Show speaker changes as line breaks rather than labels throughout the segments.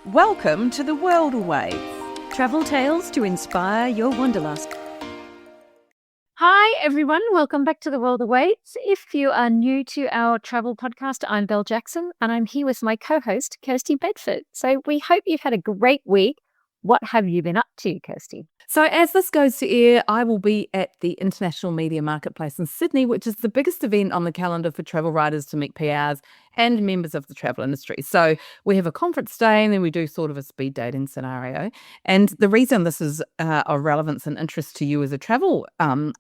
Welcome to the World Away.
Travel tales to inspire your wanderlust. Hi, everyone. Welcome back to The World Awaits. If you are new to our travel podcast, I'm Belle Jackson, and I'm here with my co-host, Kirstie Bedford. So we hope you've had a great week. What have you been up to, Kirstie?
So as this goes to air, I will be at the International Media Marketplace in Sydney, which is the biggest event on the calendar for travel writers to meet PRs and members of the travel industry. So we have a conference day and then we do sort of a speed dating scenario. And the reason this is of relevance and interest to you as a travel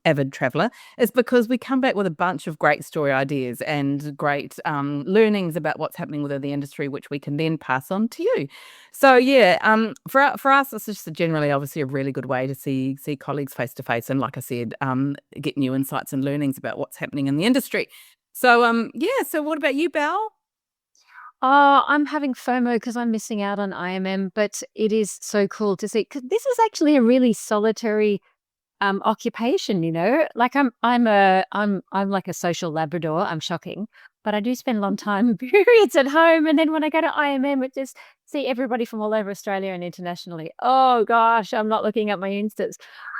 avid traveller is because we come back with a bunch of great story ideas and great learnings about what's happening within the industry, which we can then pass on to you. So for us, this is just generally obviously a really good way to see colleagues face to face and, like I said, get new insights and learnings about what's happening in the industry. So so what about you, Belle?
Oh, I'm having FOMO because I'm missing out on IMM, but it is so cool to see, because this is actually a really solitary occupation, you know. Like I'm like a social Labrador. I'm shocking, but I do spend long time periods at home, and then when I go to IMM, it just see everybody from all over Australia and internationally. Oh gosh, I'm not looking at my Instas.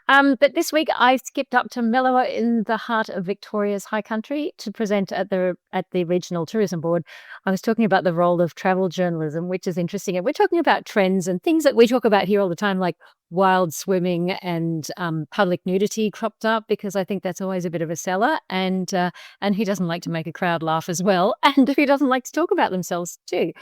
But this week I skipped up to Mellowa in the heart of Victoria's high country to present at the Regional Tourism Board. I was talking about the role of travel journalism, which is interesting, and we're talking about trends and things that we talk about here all the time, like wild swimming and public nudity cropped up, because I think that's always a bit of a seller, and who doesn't like to make a crowd laugh as well, and who doesn't like to talk about themselves too.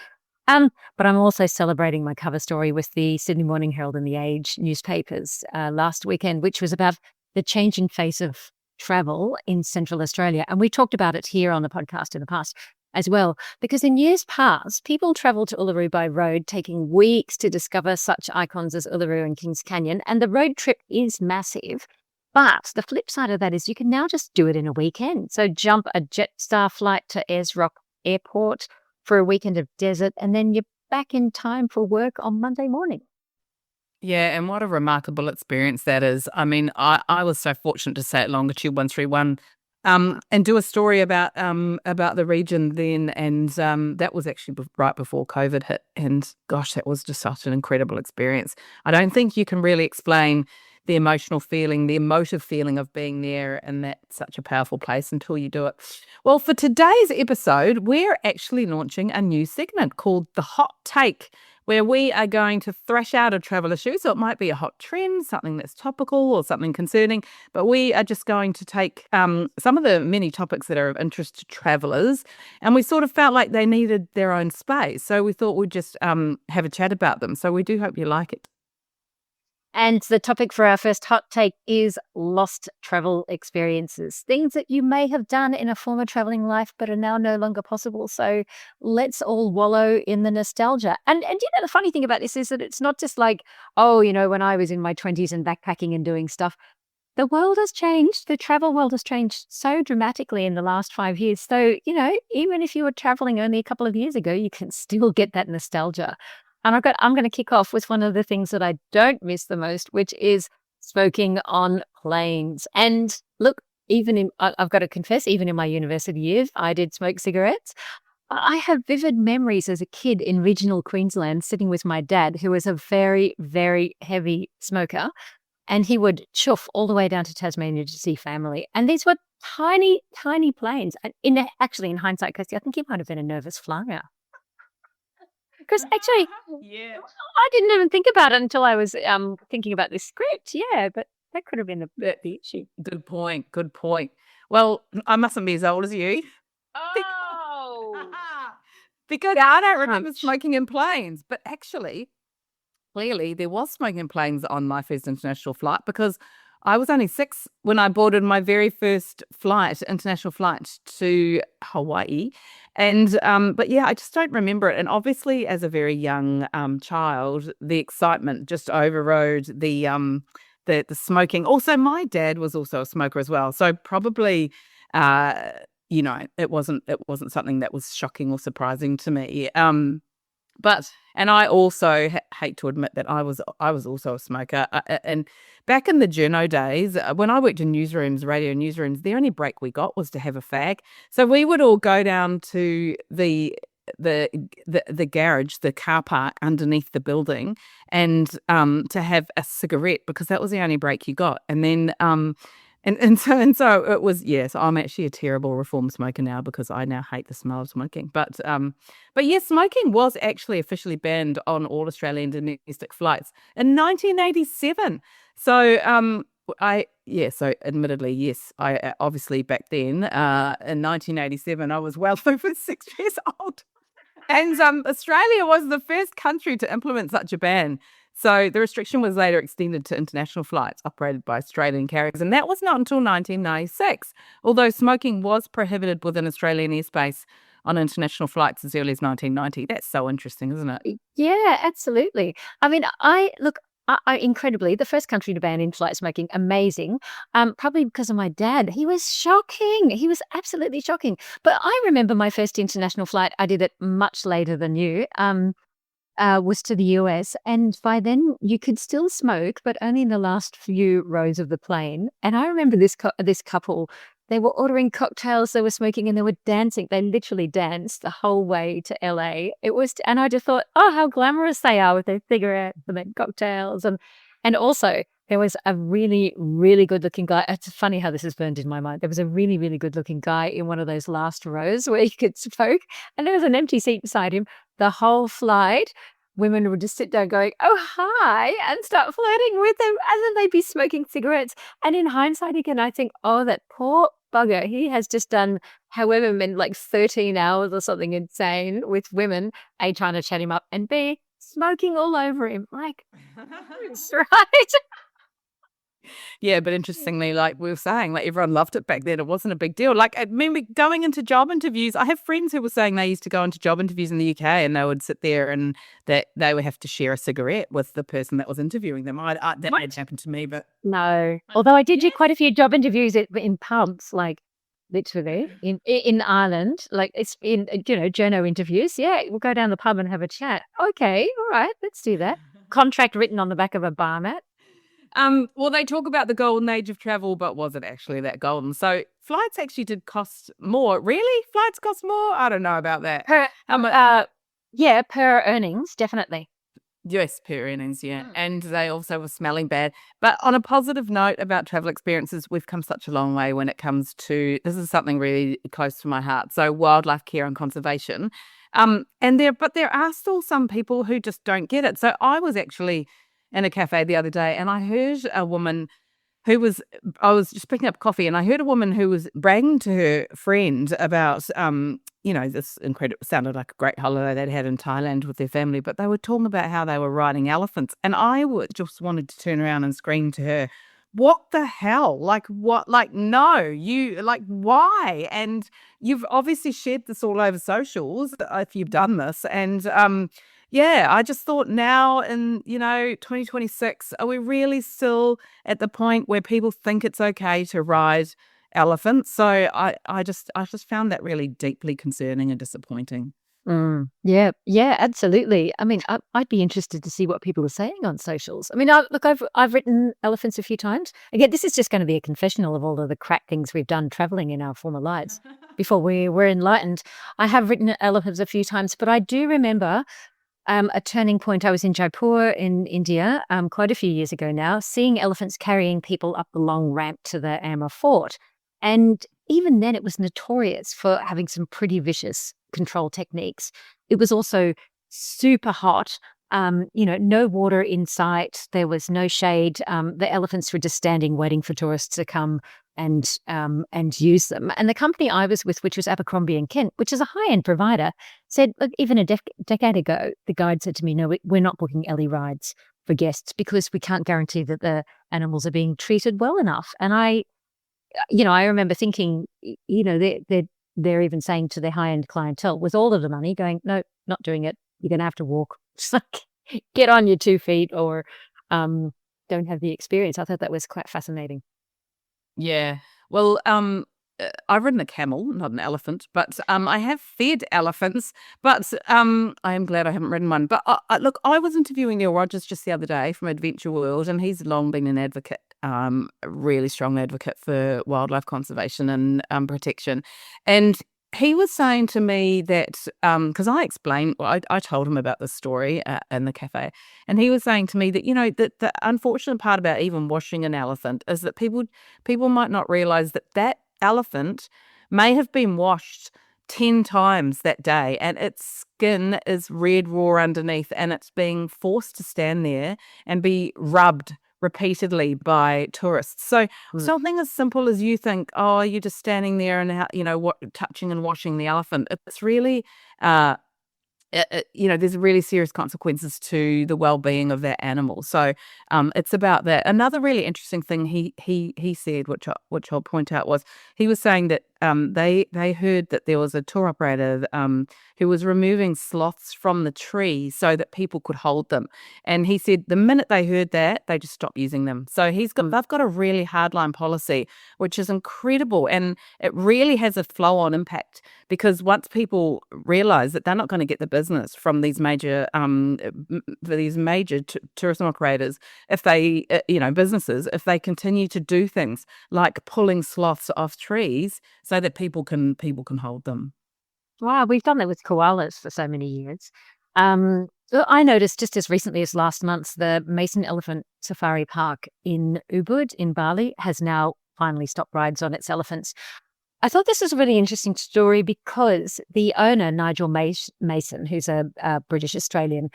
But I'm also celebrating my cover story with the Sydney Morning Herald and The Age newspapers last weekend, which was about the changing face of travel in Central Australia. And we talked about it here on the podcast in the past as well, because in years past, people travelled to Uluru by road, taking weeks to discover such icons as Uluru and Kings Canyon. And the road trip is massive. But the flip side of that is you can now just do it in a weekend. So jump a Jetstar flight to Ayers Rock Airport for a weekend of desert, and then you're back in time for work on Monday morning.
Yeah, and what a remarkable experience that is. I mean, I was so fortunate to stay at Longitude 131 and do a story about the region then, and that was actually right before COVID hit, and gosh, that was just such an incredible experience. I don't think you can really explain the emotive feeling of being there, and that's such a powerful place until you do it. Well, for today's episode, we're actually launching a new segment called The Hot Take, where we are going to thrash out a travel issue. So it might be a hot trend, something that's topical or something concerning, but we are just going to take some of the many topics that are of interest to travellers, and we sort of felt like they needed their own space. So we thought we'd just have a chat about them. So we do hope you like it.
And the topic for our first hot take is lost travel experiences, things that you may have done in a former traveling life but are now no longer possible. So let's all wallow in the nostalgia. And you know, the funny thing about this is that it's not just like, oh, you know, when I was in my 20s and backpacking and doing stuff. The world has changed. The travel world has changed so dramatically in the last 5 years. So, you know, even if you were traveling only a couple of years ago, you can still get that nostalgia. And I'm going to kick off with one of the things that I don't miss the most, which is smoking on planes. And look, I've got to confess, even in my university years, I did smoke cigarettes. I have vivid memories as a kid in regional Queensland, sitting with my dad, who was a very, very heavy smoker. And he would chuff all the way down to Tasmania to see family. And these were tiny, tiny planes. And actually, in hindsight, Kirstie, I think he might have been a nervous flyer. Because actually, I didn't even think about it until I was thinking about this script. Yeah, but that could have been the issue.
Good point. Well, I mustn't be as old as you.
Oh,
because I don't remember smoking in planes. But actually, clearly, there was smoking in planes on my first international flight, because I was only 6 when I boarded my very first international flight to Hawaii. And but yeah, I just don't remember it. And obviously, as a very young child, the excitement just overrode the smoking. Also, my dad was also a smoker as well, so probably it wasn't something that was shocking or surprising to me. And I also hate to admit that I was also a smoker. And back in the journo days, when I worked in newsrooms, radio newsrooms, the only break we got was to have a fag. So we would all go down to the the garage, the car park underneath the building, and to have a cigarette because that was the only break you got. And then so it was, yes, I'm actually a terrible reform smoker now because I now hate the smell of smoking. But yes, smoking was actually officially banned on all Australian domestic flights in 1987. So so admittedly, yes, I obviously back then in 1987 I was well over 6 years old. And Australia was the first country to implement such a ban. So the restriction was later extended to international flights operated by Australian carriers, and that was not until 1996, although smoking was prohibited within Australian airspace on international flights as early as 1990. That's so interesting, isn't it?
Yeah, absolutely. I mean, incredibly, the first country to ban in-flight smoking, amazing. Probably because of my dad. He was shocking. He was absolutely shocking. But I remember my first international flight. I did it much later than you. Was to the US, and by then you could still smoke, but only in the last few rows of the plane. And I remember this couple. They were ordering cocktails, they were smoking, and they were dancing. They literally danced the whole way to LA. And I just thought, oh, how glamorous they are with their cigarettes and their cocktails, and also there was a really, really good-looking guy. It's funny how this is burned in my mind. There was a really, really good-looking guy in one of those last rows where you could smoke, and there was an empty seat beside him. The whole flight, women would just sit there going, oh, hi, and start flirting with him, and then they'd be smoking cigarettes. And in hindsight, again, I think, oh, that poor bugger, he has just done however many, like 13 hours or something insane with women, A, trying to chat him up, and B, smoking all over him. Like, that's right.
Yeah, but interestingly, like we were saying, like everyone loved it back then. It wasn't a big deal. Like I remember going into job interviews. I have friends who were saying they used to go into job interviews in the UK and they would sit there and that they would have to share a cigarette with the person that was interviewing them. That had happened to me, but
No. Although I did do quite a few job interviews in pubs, like literally in Ireland. Like it's in journo interviews. Yeah, we'll go down the pub and have a chat. Okay, all right, let's do that. Contract written on the back of a bar mat.
Well, they talk about the golden age of travel, but was it actually that golden? So flights actually did cost more. Really? Flights cost more? I don't know about that.
Per earnings, definitely.
US per earnings, yeah. And they also were smelling bad. But on a positive note about travel experiences, we've come such a long way when it comes to, this is something really close to my heart, so wildlife care and conservation. But there are still some people who just don't get it. So I was actually in a cafe the other day and I heard a woman I was just picking up coffee and I heard a woman who was bragging to her friend about, this incredible, sounded like a great holiday they'd had in Thailand with their family, but they were talking about how they were riding elephants. And I just wanted to turn around and scream to her, what the hell? Like, what? Like, no, why? And you've obviously shared this all over socials if you've done this. And, I just thought now in, 2026, are we really still at the point where people think it's okay to ride elephants? So I just found that really deeply concerning and disappointing.
Yeah, absolutely. I mean, I'd be interested to see what people are saying on socials. I mean, I've ridden elephants a few times. Again, this is just going to be a confessional of all of the crap things we've done traveling in our former lives before we were enlightened. I have ridden elephants a few times, but I do remember a turning point. I was in Jaipur in India quite a few years ago now, seeing elephants carrying people up the long ramp to the Amber Fort. And even then, it was notorious for having some pretty vicious control techniques. It was also super hot. No water in sight. There was no shade. The elephants were just standing waiting for tourists to come and use them. And the company I was with, which was Abercrombie and Kent, which is a high-end provider, said, look, even a decade ago, the guide said to me, no, we're not booking Ellie rides for guests because we can't guarantee that the animals are being treated well enough. And I remember thinking, they're even saying to their high-end clientele with all of the money going, no, not doing it. You're going to have to walk. Just like, get on your 2 feet or don't have the experience. I thought that was quite fascinating.
Yeah. Well, I've ridden a camel, not an elephant, but I have fed elephants, but I am glad I haven't ridden one. But look, I was interviewing Neil Rogers just the other day from Adventure World, and he's long been an advocate, a really strong advocate for wildlife conservation and protection. And he was saying to me that because I explained, well, I told him about this story in the cafe, and he was saying to me that that the unfortunate part about even washing an elephant is that people might not realize that that elephant may have been washed 10 times that day, and its skin is red raw underneath, and it's being forced to stand there and be rubbed repeatedly by tourists. So something as simple as you think, oh, you're just standing there and touching and washing the elephant. It's really uh, there's really serious consequences to the well-being of that animal. So it's about that. Another really interesting thing he said, which I'll point out, was he was saying that they heard that there was a tour operator who was removing sloths from the tree so that people could hold them. And he said the minute they heard that, they just stopped using them. So they've got a really hardline policy, which is incredible, and it really has a flow-on impact, because once people realize that they're not going to get the business from these major tourism operators, if they businesses, if they continue to do things like pulling sloths off trees so that people can hold them.
Wow, we've done that with koalas for so many years. I noticed just as recently as last month, the Mason Elephant Safari Park in Ubud in Bali has now finally stopped rides on its elephants. I thought this was a really interesting story because the owner, Nigel Mason, who's a British Australian,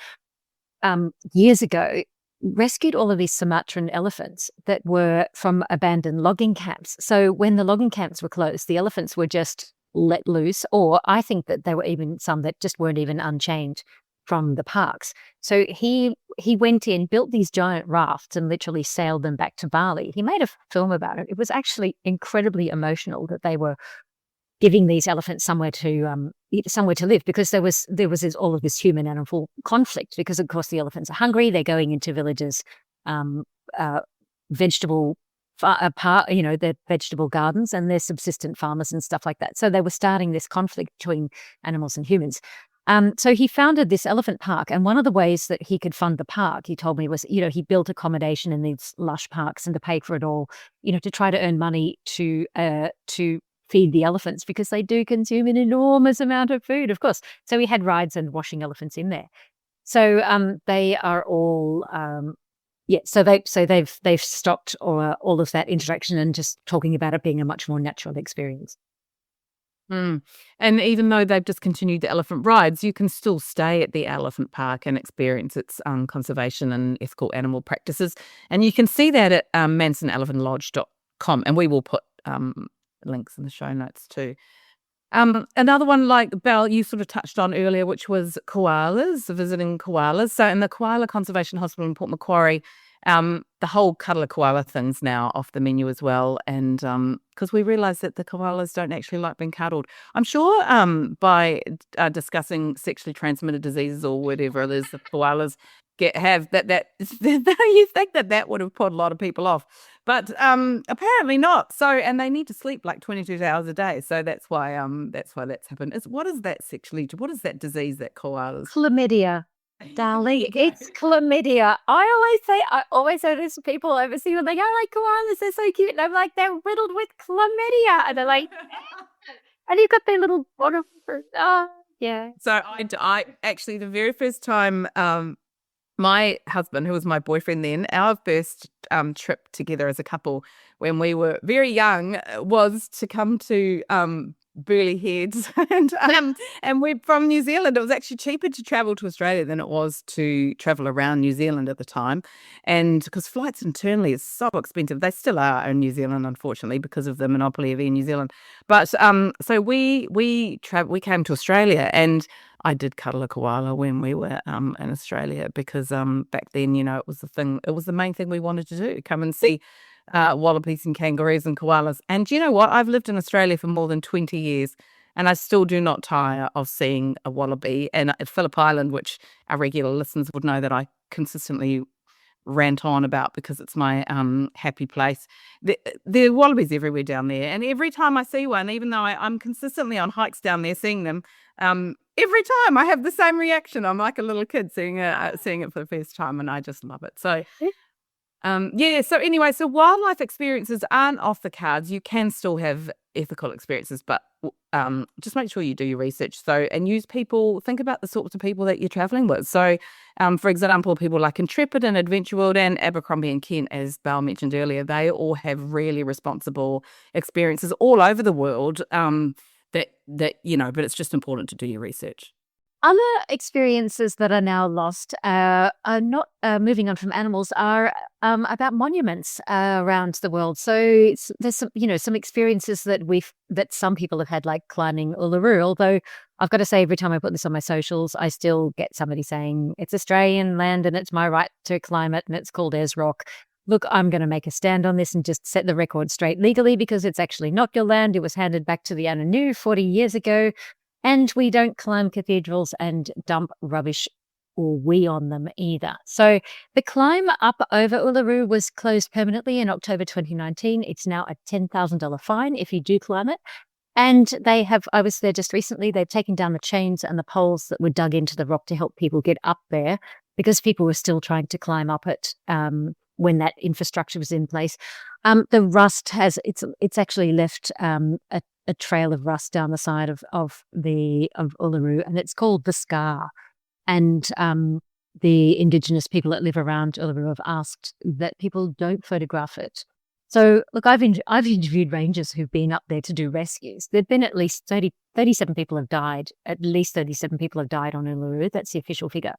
years ago rescued all of these Sumatran elephants that were from abandoned logging camps. So when the logging camps were closed, the elephants were just let loose, or I think that there were even some that just weren't even unchained from the parks. So he went in, built these giant rafts and literally sailed them back to Bali. He made a film about it. It was actually incredibly emotional that they were giving these elephants somewhere to live, because there was all of this human animal conflict, because of course the elephants are hungry. They're going into villages, vegetable their vegetable gardens, and they're subsistent farmers and stuff like that. So they were starting this conflict between animals and humans. So he founded this elephant park, and one of the ways that he could fund the park, he told me, was, he built accommodation in these lush parks and to pay for it all, to try to earn money to feed the elephants, because they do consume an enormous amount of food, of course. So he had rides and washing elephants in there. So they are all so they've stopped all of that interaction and just talking about it being a much more natural experience.
And even though they've discontinued the elephant rides, you can still stay at the elephant park and experience its conservation and ethical animal practices. And you can see that at mansonelephantLodge.com, and we will put links in the show notes too. Another one, like Belle, you sort of touched on earlier, which was koalas, visiting koalas. So in the Koala Conservation Hospital in Port Macquarie, the whole cuddle a koala thing's now off the menu as well. And because we realise that the koalas don't actually like being cuddled. I'm sure by discussing sexually transmitted diseases or whatever it is the koalas have that you think that would have put a lot of people off, but apparently not. So, and they need to sleep like 22 hours a day, so that's why that's happened. What is that disease that koalas?
Chlamydia, darling. It's chlamydia. I always notice people overseas when they go like, koalas, they're so cute, and I'm like, they're riddled with chlamydia, and they're like, and you've got their little bottom. Yeah.
So I actually, the very first time my husband, who was my boyfriend then, our first trip together as a couple when we were very young was to come to Burleigh Heads, and we're from New Zealand. It was actually cheaper to travel to Australia than it was to travel around New Zealand at the time, and because flights internally is so expensive. They still are in New Zealand, unfortunately, because of the monopoly of Air New Zealand. But so we came to Australia, and I did cuddle a koala when we were in Australia, because back then, it was the thing. It was the main thing we wanted to do: come and see wallabies and kangaroos and koalas. And do you know what? I've lived in Australia for more than 20 years, and I still do not tire of seeing a wallaby. And at Phillip Island, which our regular listeners would know that I consistently rant on about because it's my happy place. There are wallabies everywhere down there, and every time I see one, even though I'm consistently on hikes down there seeing them, every time I have the same reaction. I'm like a little kid seeing it for the first time, and I just love it. So So anyway, so wildlife experiences aren't off the cards. You can still have ethical experiences, but just make sure you do your research. So, and think about the sorts of people that you're traveling with. So, for example, people like Intrepid and Adventure World and Abercrombie and Kent, as Belle mentioned earlier, they all have really responsible experiences all over the world. But it's just important to do your research.
Other experiences that are now lost are not moving on from animals are about monuments around the world. So there's some experiences that some people have had, like climbing Uluru. Although I've got to say, every time I put this on my socials, I still get somebody saying it's Australian land and it's my right to climb it, and it's called Ayers Rock. Look, I'm going to make a stand on this and just set the record straight legally, because it's actually not your land. It was handed back to the Anangu 40 years ago. And we don't climb cathedrals and dump rubbish or wee on them either. So the climb up over Uluru was closed permanently in October 2019. It's now a $10,000 fine if you do climb it. And I was there just recently, they've taken down the chains and the poles that were dug into the rock to help people get up there, because people were still trying to climb up it when that infrastructure was in place. The rust it's actually left a trail of rust down the side of Uluru, and it's called the Scar. And the Indigenous people that live around Uluru have asked that people don't photograph it. So, look, I've interviewed rangers who've been up there to do rescues. There've been at least 37 people have died. At least 37 people have died on Uluru. That's the official figure.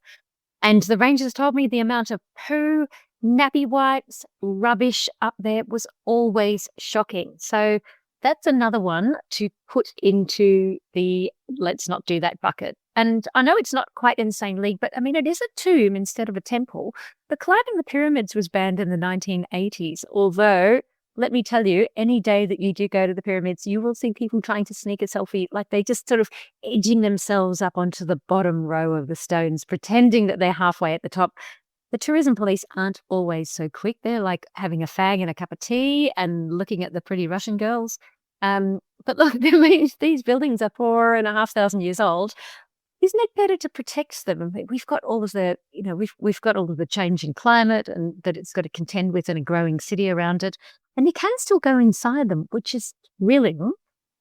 And the rangers told me the amount of poo, nappy wipes, rubbish up there was always shocking. So that's another one to put into the let's not do that bucket. And I know it's not quite in the same league, but I mean, it is a tomb instead of a temple. The climbing the pyramids was banned in the 1980s, although let me tell you, any day that you do go to the pyramids, you will see people trying to sneak a selfie, like they just sort of edging themselves up onto the bottom row of the stones, pretending that they're halfway at the top. The tourism police aren't always so quick. They're like having a fag and a cup of tea and looking at the pretty Russian girls. But look, these buildings are 4,500 years old. Isn't it better to protect them? I mean, we've got all of the, we've got all of the changing climate and that it's got to contend with, and a growing city around it. And you can still go inside them, which is thrilling.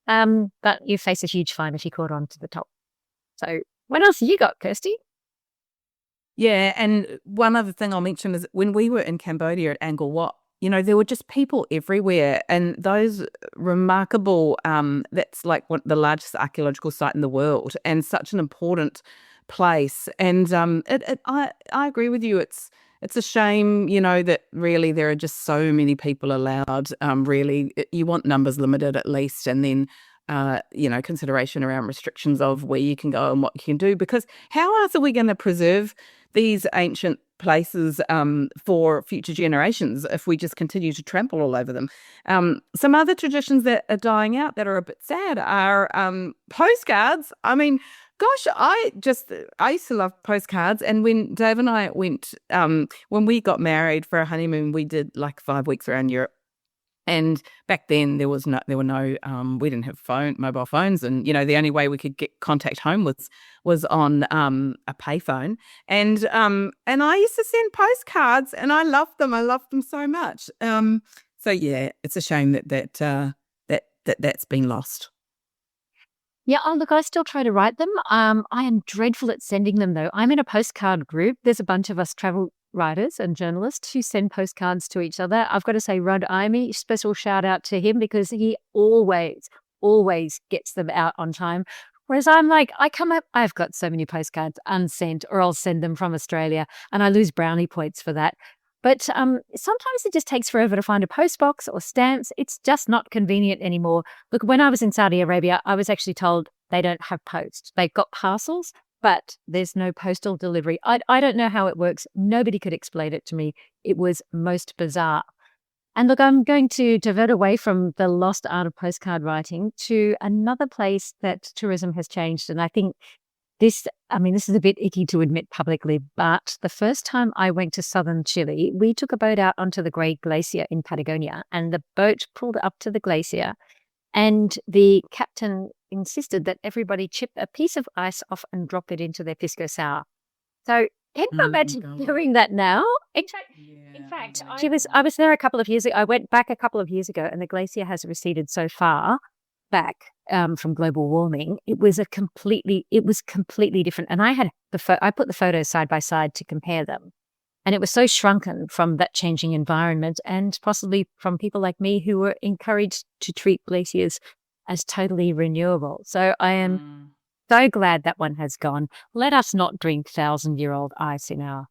But you face a huge fine if you caught on to the top. So what else have you got, Kirstie?
Yeah, and one other thing I'll mention is when we were in Cambodia at Angkor Wat, there were just people everywhere, and those remarkable, that's like the largest archaeological site in the world and such an important place. And I agree with you. It's a shame, that really there are just so many people allowed. Really, you want numbers limited at least, and then consideration around restrictions of where you can go and what you can do, because how else are we going to preserve these ancient places for future generations if we just continue to trample all over them? Some other traditions that are dying out that are a bit sad are postcards. I mean, gosh, I used to love postcards, and when Dave and I went, when we got married for our honeymoon, we did like 5 weeks around Europe. And back then we didn't have mobile phones, and the only way we could get contact home was on a payphone, and I used to send postcards, and I loved them so much. So yeah, it's a shame that's been lost.
Yeah, look, I still try to write them. I am dreadful at sending them, though. I'm in a postcard group. There's a bunch of us travel writers and journalists who send postcards to each other. I've got to say, Rod Imey, special shout out to him, because he always gets them out on time. Whereas I'm like, I've got so many postcards unsent, or I'll send them from Australia, and I lose brownie points for that. But sometimes it just takes forever to find a postbox or stamps. It's just not convenient anymore. Look, when I was in Saudi Arabia, I was actually told they don't have post. They've got parcels, but there's no postal delivery. I don't know how it works. Nobody could explain it to me. It was most bizarre. And look, I'm going to divert away from the lost art of postcard writing to another place that tourism has changed. And I think this is a bit icky to admit publicly, but the first time I went to southern Chile, we took a boat out onto the Great Glacier in Patagonia, and the boat pulled up to the glacier, and the captain insisted that everybody chip a piece of ice off and drop it into their pisco sour. So can you imagine doing that now? In fact, I was there a couple of years ago. I went back a couple of years ago, and the glacier has receded so far back from global warming. It was completely different. And I put the photos side by side to compare them, and it was so shrunken from that changing environment, and possibly from people like me who were encouraged to treat glaciers as totally renewable. So I am so glad that one has gone. Let us not drink 1,000-year-old ice in our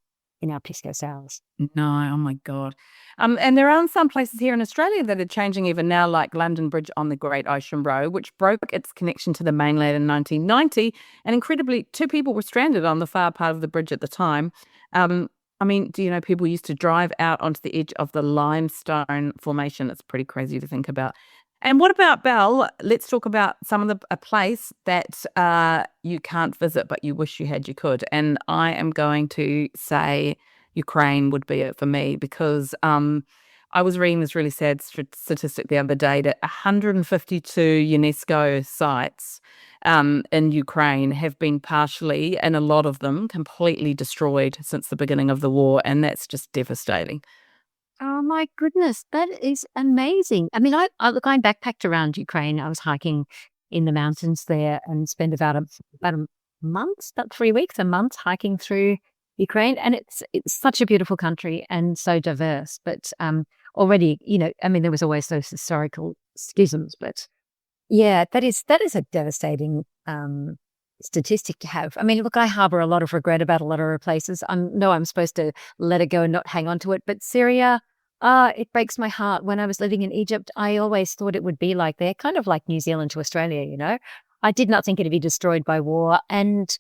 pisco sours.
No, oh my God. And there are some places here in Australia that are changing even now, like London Bridge on the Great Ocean Road, which broke its connection to the mainland in 1990. And incredibly, 2 people were stranded on the far part of the bridge at the time. I mean, do you know people used to drive out onto the edge of the limestone formation? It's pretty crazy to think about. And what about Belle? Let's talk about a place that you can't visit, but you wish you could. And I am going to say Ukraine would be it for me, because I was reading this really sad statistic the other day that 152 UNESCO sites in Ukraine have been partially, and a lot of them completely destroyed since the beginning of the war. And that's just devastating.
Oh my goodness, that is amazing. I mean, I backpacked around Ukraine. I was hiking in the mountains there and spent about a month, about 3 weeks, a month hiking through Ukraine. And it's such a beautiful country and so diverse. But already, I mean, there was always those historical schisms. But yeah, that is a devastating statistic to have. I mean, look, I harbor a lot of regret about a lot of places. I'm supposed to let it go and not hang on to it. But Syria, it breaks my heart. When I was living in Egypt, I always thought it would be like there, kind of like New Zealand to Australia, I did not think it'd be destroyed by war. And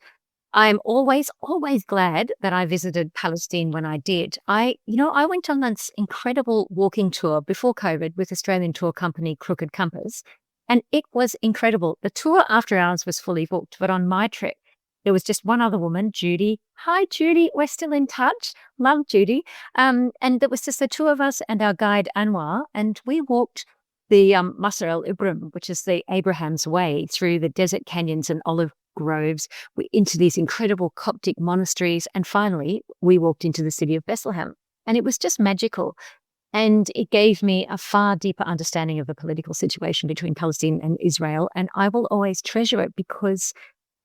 I'm always, always glad that I visited Palestine when I did. I went on this incredible walking tour before COVID with Australian tour company Crooked Compass. And it was incredible. The tour after hours was fully booked, but on my trip, there was just one other woman, Judy. Hi, Judy. We're still in touch. Love Judy. And there was just the 2 of us and our guide, Anwar, and we walked the Masr el-Ibrahim, which is the Abraham's Way, through the desert canyons and olive groves, into these incredible Coptic monasteries, and finally, we walked into the city of Bethlehem. And it was just magical. And it gave me a far deeper understanding of the political situation between Palestine and Israel. And I will always treasure it because,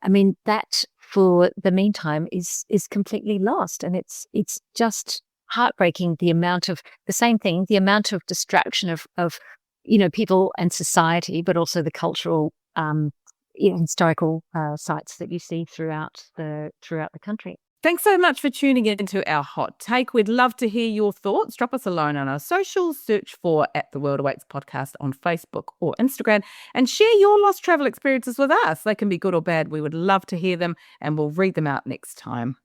I mean, that for the meantime is completely lost. And it's just heartbreaking, the amount of distraction of people and society, but also the cultural, historical sites that you see throughout the country.
Thanks so much for tuning into our hot take. We'd love to hear your thoughts. Drop us a line on our socials. Search for @The World Awaits podcast on Facebook or Instagram, and share your lost travel experiences with us. They can be good or bad. We would love to hear them, and we'll read them out next time.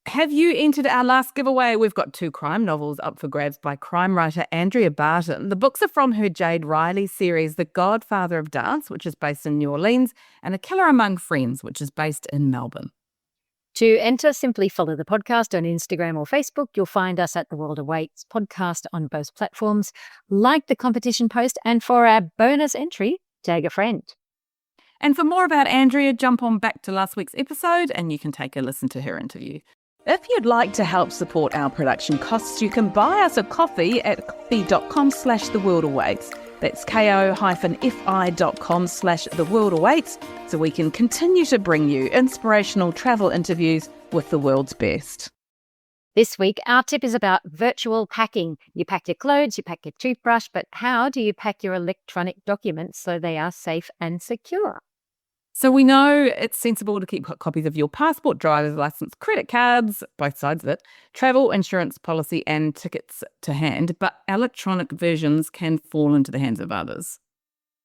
Have you entered our last giveaway? We've got 2 crime novels up for grabs by crime writer Andrea Barton. The books are from her Jade Riley series, The Godfather of Dance, which is based in New Orleans, and A Killer Among Friends, which is based in Melbourne.
To enter, simply follow the podcast on Instagram or Facebook. You'll find us at The World Awaits podcast on both platforms. Like the competition post, and for our bonus entry, tag a friend.
And for more about Andrea, jump on back to last week's episode and you can take a listen to her interview.
If you'd like to help support our production costs, you can buy us a coffee at coffee.com/theworldawaits. That's ko-fi.com/theworldawaits, so we can continue to bring you inspirational travel interviews with the world's best.
This week, our tip is about virtual packing. You pack your clothes, you pack your toothbrush, but how do you pack your electronic documents so they are safe and secure?
So we know it's sensible to keep copies of your passport, driver's license, credit cards, both sides of it, travel insurance policy and tickets to hand, but electronic versions can fall into the hands of others.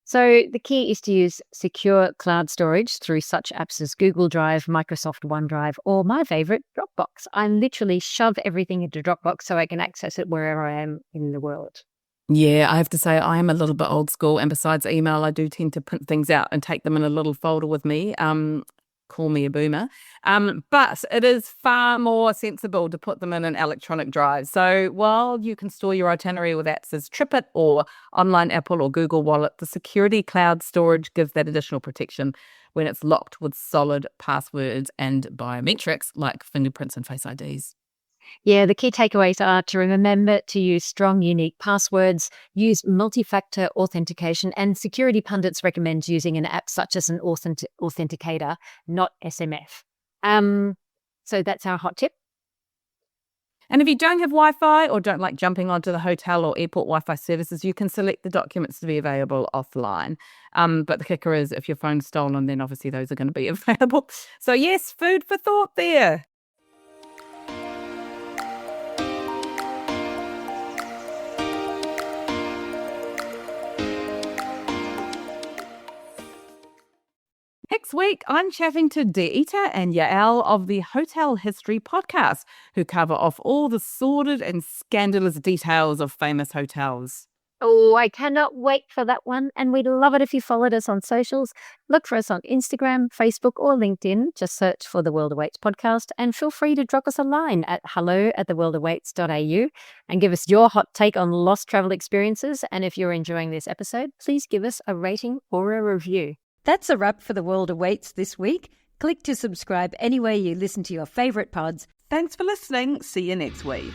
So the key is to use secure cloud storage through such apps as Google Drive, Microsoft OneDrive, or my favorite, Dropbox. I literally shove everything into Dropbox so I can access it wherever I am in the world.
Yeah, I have to say I am a little bit old school, and besides email, I do tend to print things out and take them in a little folder with me, call me a boomer. But it is far more sensible to put them in an electronic drive. So while you can store your itinerary with apps as TripIt or online Apple or Google Wallet, the security cloud storage gives that additional protection when it's locked with solid passwords and biometrics like fingerprints and face IDs.
Yeah, the key takeaways are to remember to use strong, unique passwords, use multi-factor authentication, and security pundits recommend using an app such as an authenticator, not SMF. So that's our hot tip.
And if you don't have Wi-Fi or don't like jumping onto the hotel or airport Wi-Fi services, you can select the documents to be available offline. But the kicker is if your phone's stolen, then obviously those are going to be available. So yes, food for thought there. Next week, I'm chatting to Deita and Yael of the Hotel History podcast, who cover off all the sordid and scandalous details of famous hotels.
Oh, I cannot wait for that one. And we'd love it if you followed us on socials. Look for us on Instagram, Facebook, or LinkedIn. Just search for The World Awaits podcast and feel free to drop us a line at hello@theworldawaits.au and give us your hot take on lost travel experiences. And if you're enjoying this episode, please give us a rating or a review.
That's a wrap for The World Awaits this week. Click to subscribe anywhere you listen to your favourite pods.
Thanks for listening. See you next week.